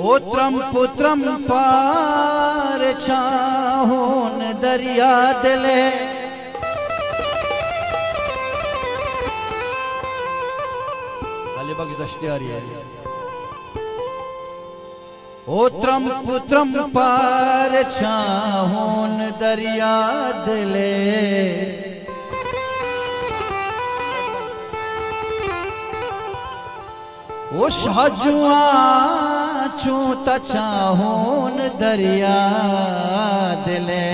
ओत्रम पुत्रम पार चाहोन दरिया दिले अलीबाग दश्ती आ रही है। ओत्रम पुत्रम पार चाहोन दरिया दिले ओ शाजुआ चूता चाहोन दरिया दिले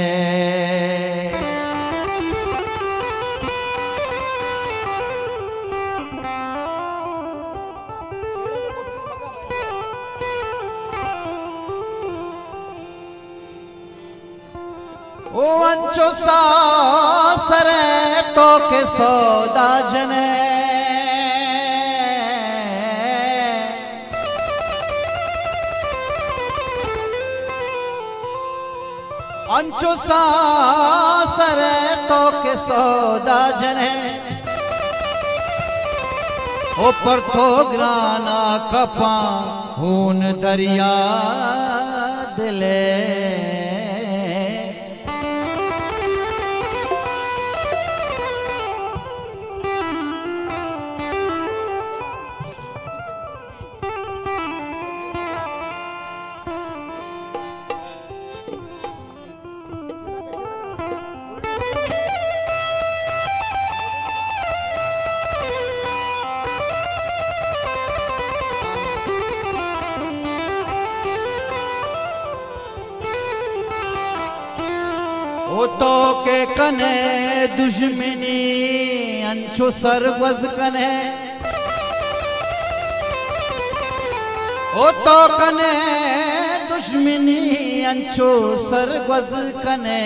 ओ अंचो सासरे तो के सौदा जने अंचो सासरे तो के सौदा जने ऊपर तो ग्राना कपा हून दरिया दिले ओ तो के कने दुश्मनी अंचो सरगज कने ओ तो कने दुश्मनी अंचो सरगज कने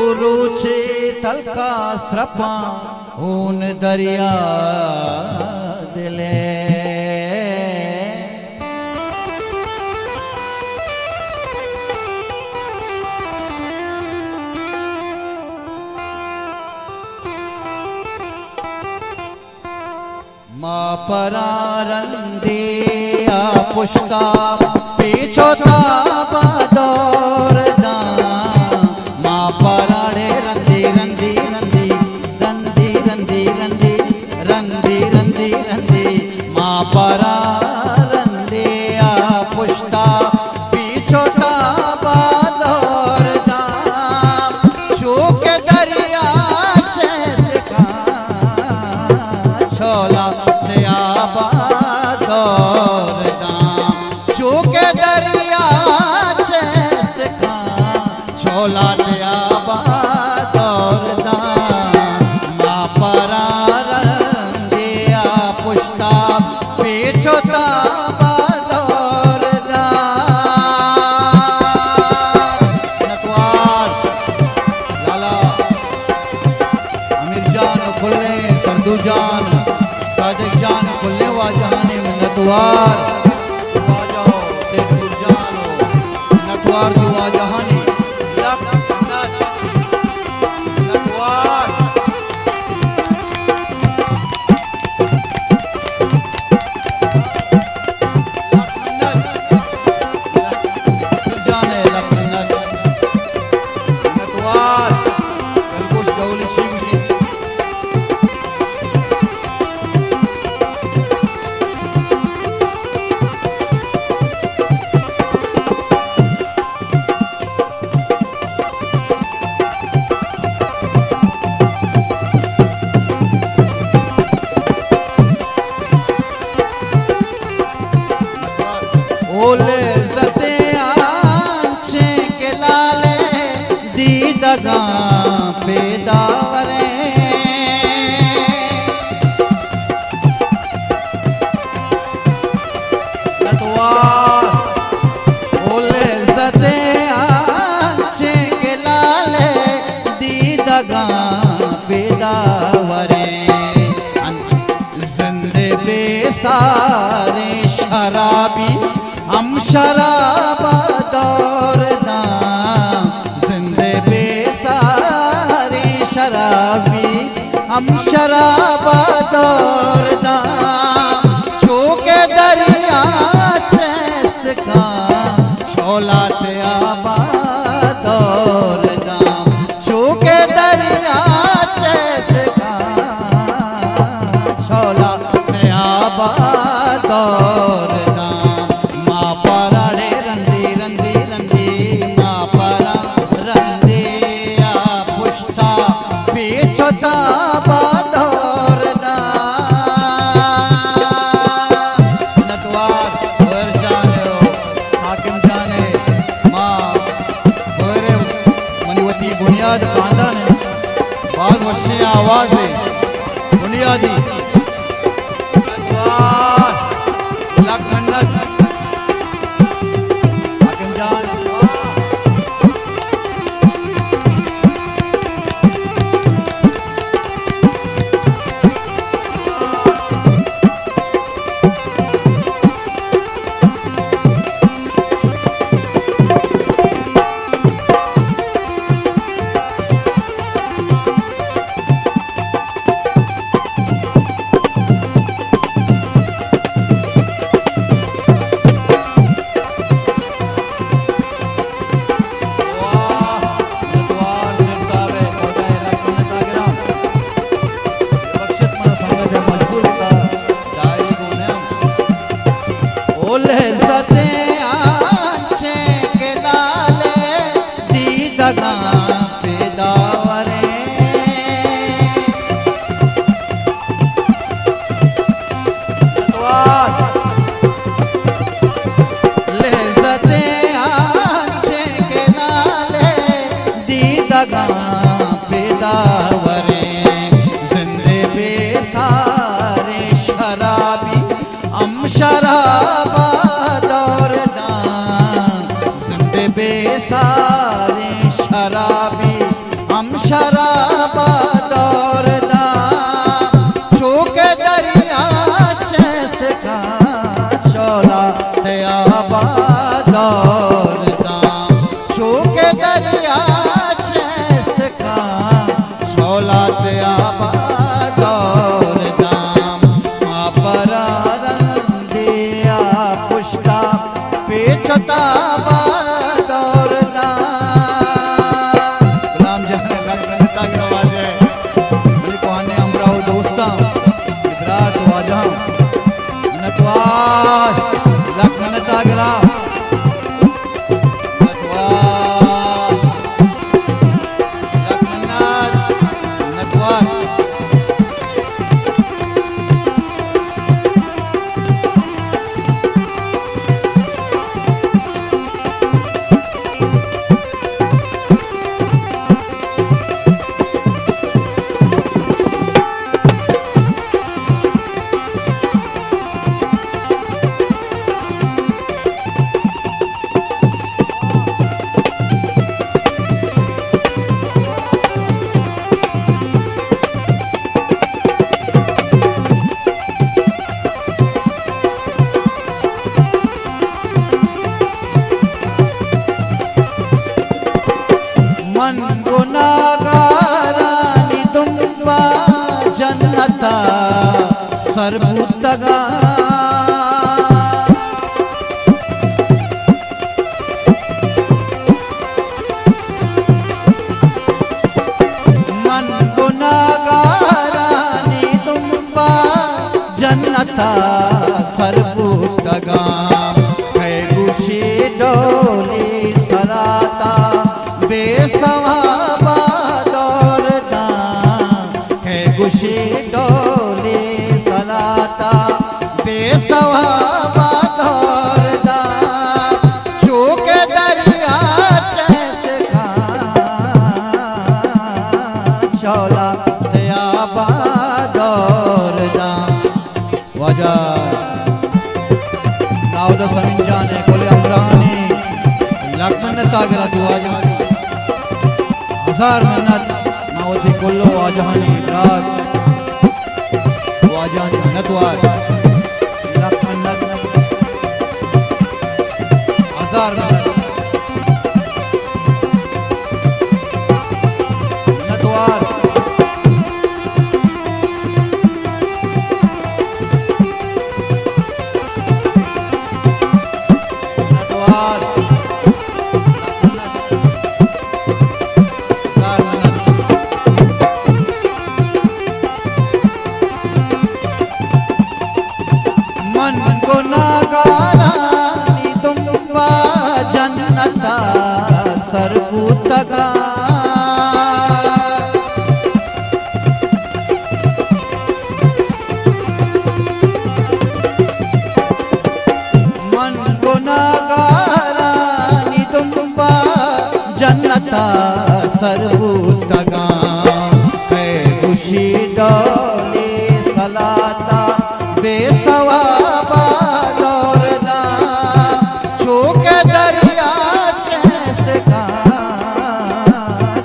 उरुचे तलका स्रपा ऊन दरिया दिले माँ परारंदिया पुष्टा पीछोता बादौर दा माँ पराड़े रंदी रंदी रंदी रंदी रंदी रंदी रंदी रंदी रंदी माँ परारंदिया पुष्टा पीछोता बादौर दा चूके दरिया चेस्का छोला चूके दरिया चेस्त का छोला दया बादौर दा माँ परारंदिया पुष्टा पीछोता बादौर दा नटवार लाला अमीर जान खुले संधू जान सादिक जान खुले वा जहाने में नटवार दुआ जहानी ओले सते आंचे के लाले दी दगा पेदावरे नटवार ओले सते आंचे के लाले दी दगा पेदावरे जिंदे बेसारे शराबी हम शराब दौर दा जिंदे बेसारे शराबी हम शराब दौर दा चूके आदि लख मन्नत हाकिम जान पेदावरे जिंदे बेसारे शराबी हम शराबा दौरदा जिंदे बेसारे शराबी हम शराबा दौरदा चौके दरिया चेस्त का चोला तयाबा दौरदा चौके दरिया शौलात आबादौर दाम मापरारंदिया पुष्टा पेचता बादौर दाम गुलाम जहान लखनता की आवाज है बड़ी कोहाने अमराव दोस्ता इदरात वाजह नतवार लखनता गिरा मन गुनागारानी दुम्बा जन्नता सरबुतगा मन गुनागारानी दुम्बा जन्नता सरबुतगा है गुशी डोली सराता बेसवाबा दौरदा है गुशी डोली सलाता बेसवाबा दौरदा चूके दरिया चेस्त का चौला दयाबा दौरदा वजह दाऊद समीन जाने कोले अमरानी लखमन तागरा दुआजा हजार मन्नत मावती कुल्लो वाजहानी रात वाजहानी नतवार लाख मन्नत हजार मन्नत नतवार नतवार मन गुनागारानी दुम्बा जन्नता सरबुतगा मन गुनागारानी दुम्बा जन्नता सरबुतगा है खुशी डोली पेशवा दौरदा चूक दरिया चेस्त का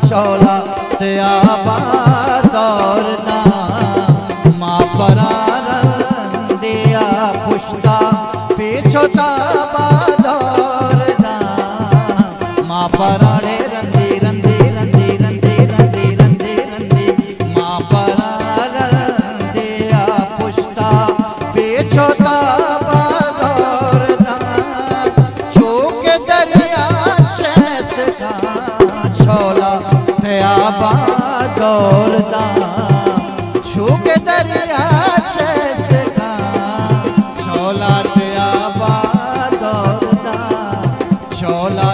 चौला त्याबा दौरदा माँ परारन दिया पुश्ता पीछोता दौरदा माँ पराड़े रंदी रंदी रंदी रंदी रंदी रंदी रंदी माँ परारन दिया पुश्ता पीछोता दौरदा चूक दरिया चेस्त का छोला त्याबा दौरदा चूक दरिया चेस्त का छोला त्याबा दौरदा छोला